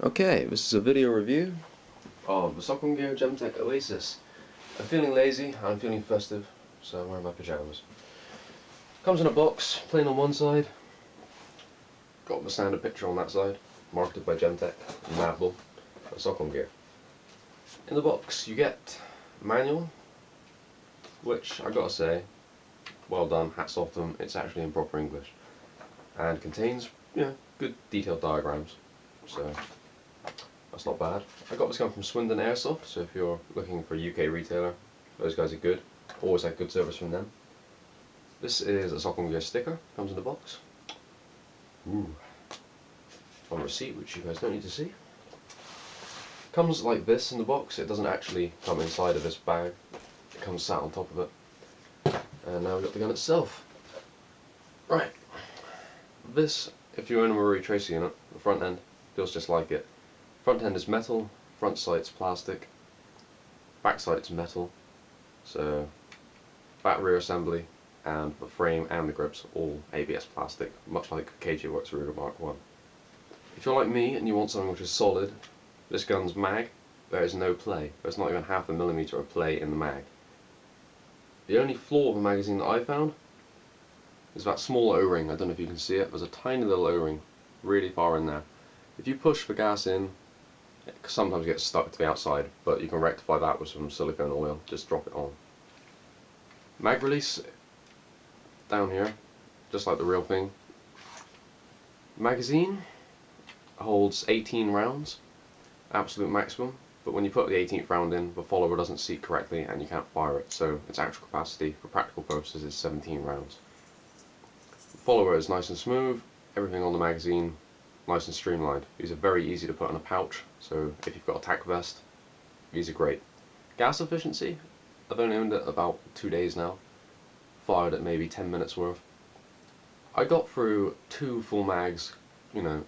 Okay, this is a video review of the Socom Gear Gemtech Oasis. I'm feeling lazy, I'm feeling festive, so I'm wearing my pyjamas. Comes in a box, plain on one side, got the standard picture on that side, marketed by Gemtech, Mabel, and Socom Gear. In the box you get a manual, which I gotta say, well done, hats off to them, it's actually in proper English, and contains, good detailed diagrams, so that's not bad. I got this gun from Swindon Airsoft, so if you're looking for a UK retailer, those guys are good. Always had good service from them. This is a Socom Gear sticker, comes in the box. Ooh. On receipt, which you guys don't need to see. Comes like this in the box, it doesn't actually come inside of this bag, it comes sat on top of it. And now we've got the gun itself. Right. This, if you own a Marie Tracer unit, the front end feels just like it. Front end is metal, front side's plastic, back side it's metal, so back rear assembly and the frame and the grips all ABS plastic, much like KJ Works Ruger Mark 1. If you're like me and you want something which is solid, this gun's mag, there is no play. There's not even half a millimeter of play in the mag. The only flaw of the magazine that I found is that small O-ring. I don't know if you can see it, there's a tiny little O-ring really far in there. If you push the gas in, it sometimes gets stuck to the outside, but you can rectify that with some silicone oil, just drop it on. Mag release down here, just like the real thing. Magazine holds 18 rounds, absolute maximum, but when you put the 18th round in, the follower doesn't seat correctly and you can't fire it, so its actual capacity for practical purposes is 17 rounds. The follower is nice and smooth, everything on the magazine nice and streamlined. These are very easy to put in a pouch, so if you've got a tack vest, these are great. Gas efficiency, I've only owned it about 2 days now, fired at maybe 10 minutes worth. I got through 2 full mags,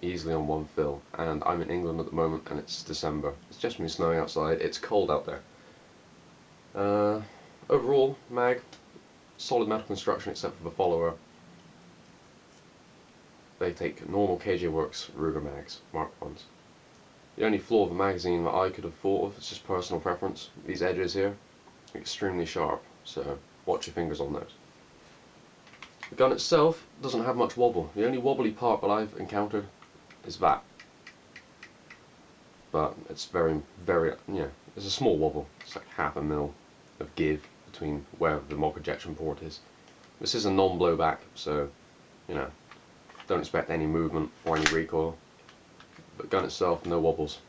easily on one fill, and I'm in England at the moment and it's December. It's just been snowing outside, it's cold out there. Overall, mag, solid metal construction except for the follower. They take normal KJ Works Ruger mags, Mark 1s. The only flaw of the magazine that I could have thought of, it's just personal preference, these edges here, extremely sharp, so watch your fingers on those. The gun itself doesn't have much wobble. The only wobbly part that I've encountered is that. But it's very, it's a small wobble. It's like half a mil of give between where the mock ejection port is. This is a non-blowback, so, don't expect any movement or any recoil. But gun itself, no wobbles.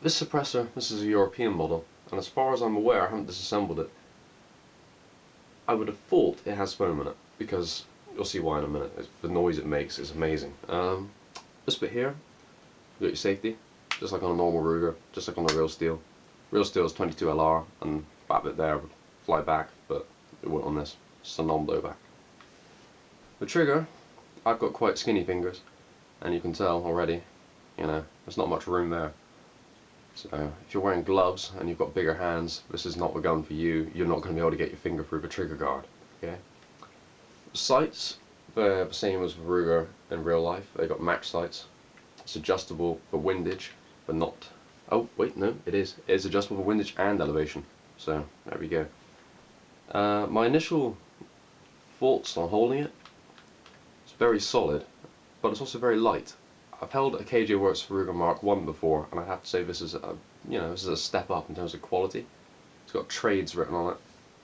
This suppressor, this is a European model, and as far as I'm aware, I haven't disassembled it. I would have thought it has foam in it, because you'll see why in a minute. The noise it makes is amazing. This bit here, you got your safety, just like on a normal Ruger, just like on the real steel. Real steel is 22 LR, and that bit there would fly back, but it won't on this. It's a non-blowback. The trigger, I've got quite skinny fingers, and you can tell already, there's not much room there. So if you're wearing gloves and you've got bigger hands, this is not the gun for you. You're not going to be able to get your finger through the trigger guard. Okay. The sights, they're the same as Ruger in real life. They've got match sights. It's adjustable for windage, but not. Oh wait, no, it is. It is adjustable for windage and elevation. So there we go. My initial thoughts on holding it. It's very solid, but it's also very light. I've held a KJ Works Ruger Mark 1 before, and I have to say this is a step up in terms of quality. It's got trades written on it.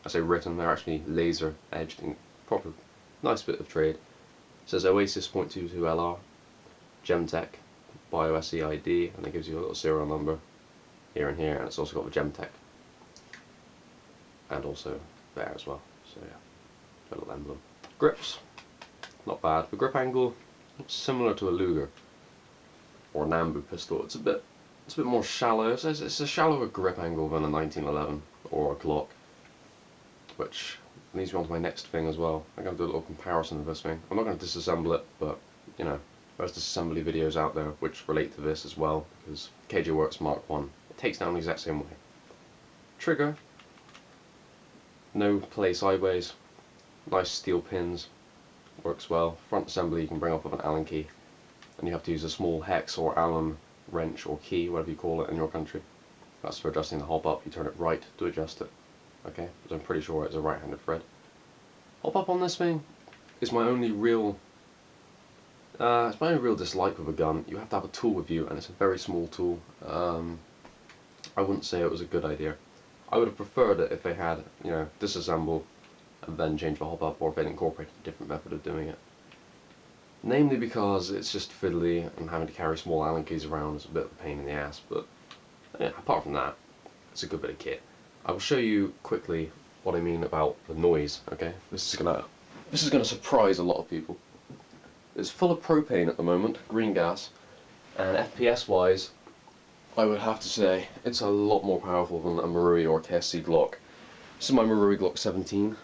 I say written, they're actually laser edged in proper, nice bit of trade. It says Oasis .22 LR, Gemtech, BioSE ID, and it gives you a little serial number here and here, and it's also got the Gemtech, and also there as well. So yeah, a little emblem. Grips, not bad. The grip angle, similar to a Luger or an Ambu pistol. It's a bit more shallow. It's a shallower grip angle than a 1911 or a Glock, which leads me on to my next thing as well. I'm going to do a little comparison of this thing. I'm not going to disassemble it, but there's disassembly videos out there which relate to this as well, because KJ Works Mark 1, it takes down the exact same way. Trigger, no play sideways, nice steel pins, works well. Front assembly you can bring off with an Allen key, and you have to use a small hex or Allen wrench or key, whatever you call it in your country. That's for adjusting the hop up. You turn it right to adjust it. Okay, because I'm pretty sure it's a right-handed thread. Hop up on this thing is my only real dislike with a gun. You have to have a tool with you, and it's a very small tool. I wouldn't say it was a good idea. I would have preferred it if they had, you know, disassemble and then change the hop up, or if they'd incorporated a different method of doing it. Namely because it's just fiddly, and having to carry small Allen keys around is a bit of a pain in the ass, but yeah, apart from that, it's a good bit of kit. I will show you quickly what I mean about the noise, okay? This is gonna surprise a lot of people. It's full of propane at the moment, green gas, and FPS wise, I would have to say it's a lot more powerful than a Marui or a KSC Glock. This is my Marui Glock 17.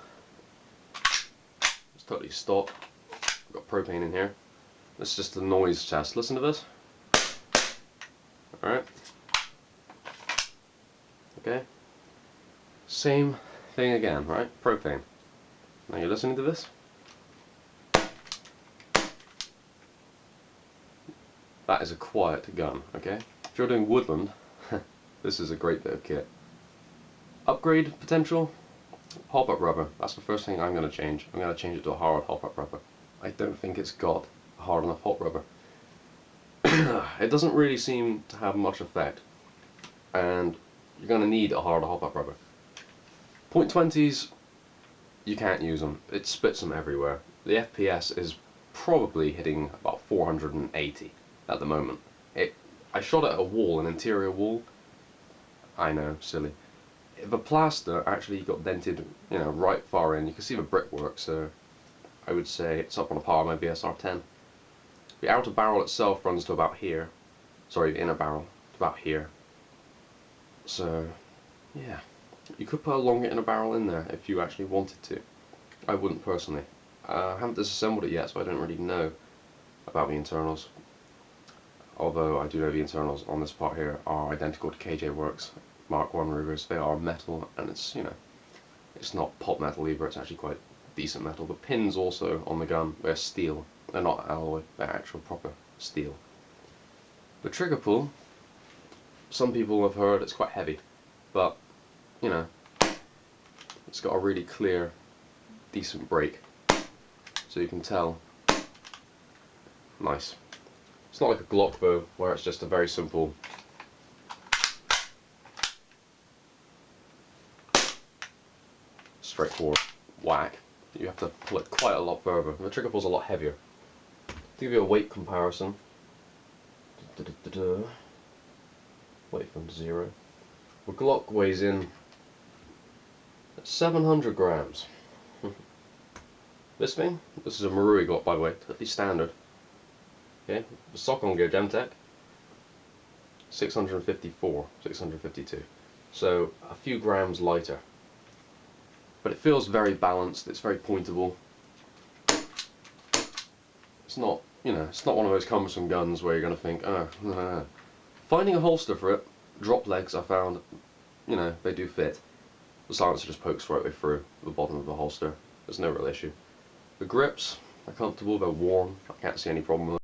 It's totally stock. I've got propane in here. This is just the noise test. Listen to this. Alright. Okay. Same thing again, right? Propane. Now you're listening to this. That is a quiet gun, okay? If you're doing woodland, this is a great bit of kit. Upgrade potential? Hop-up rubber. That's the first thing I'm going to change. I'm going to change it to a hard hop-up rubber. I don't think it's got a hard enough hop rubber. It doesn't really seem to have much effect, and you're going to need a hard hop-up rubber. .20s, you can't use them. It spits them everywhere. The FPS is probably hitting about 480 at the moment. I shot at a wall, an interior wall. I know, silly. The plaster actually got dented, you know, right far in. You can see the brickwork, so I would say it's up on a par with my BSR-10. The outer barrel itself runs to about here. Sorry, the inner barrel to about here. So, yeah. You could put a longer inner barrel in there if you actually wanted to. I wouldn't personally. I haven't disassembled it yet, so I don't really know about the internals. Although I do know the internals on this part here are identical to KJ Works Mark 1 Rugers. They are metal, and it's, you know, it's not pop metal either, it's actually quite decent metal. The pins also on the gun, they're steel. They're not alloy, they're actual proper steel. The trigger pull, some people have heard it's quite heavy, but, you know, it's got a really clear, decent break. So you can tell. Nice. It's not like a Glock bow, where it's just a very simple straightforward whack. You have to pull it quite a lot further. The trigger pull's a lot heavier. To give you a weight comparison, weight from 0. The Glock weighs in at 700 grams. This thing, this is a Marui Glock by the way, totally standard. Okay, the Socom Gear Gemtech, 654, 652. So a few grams lighter. But it feels very balanced, it's very pointable. It's not, you know, it's not one of those cumbersome guns where you're going to think, oh, no. Finding a holster for it, drop legs I found, you know, they do fit. The silencer just pokes right way through the bottom of the holster. There's no real issue. The grips are comfortable, they're warm, I can't see any problem with them.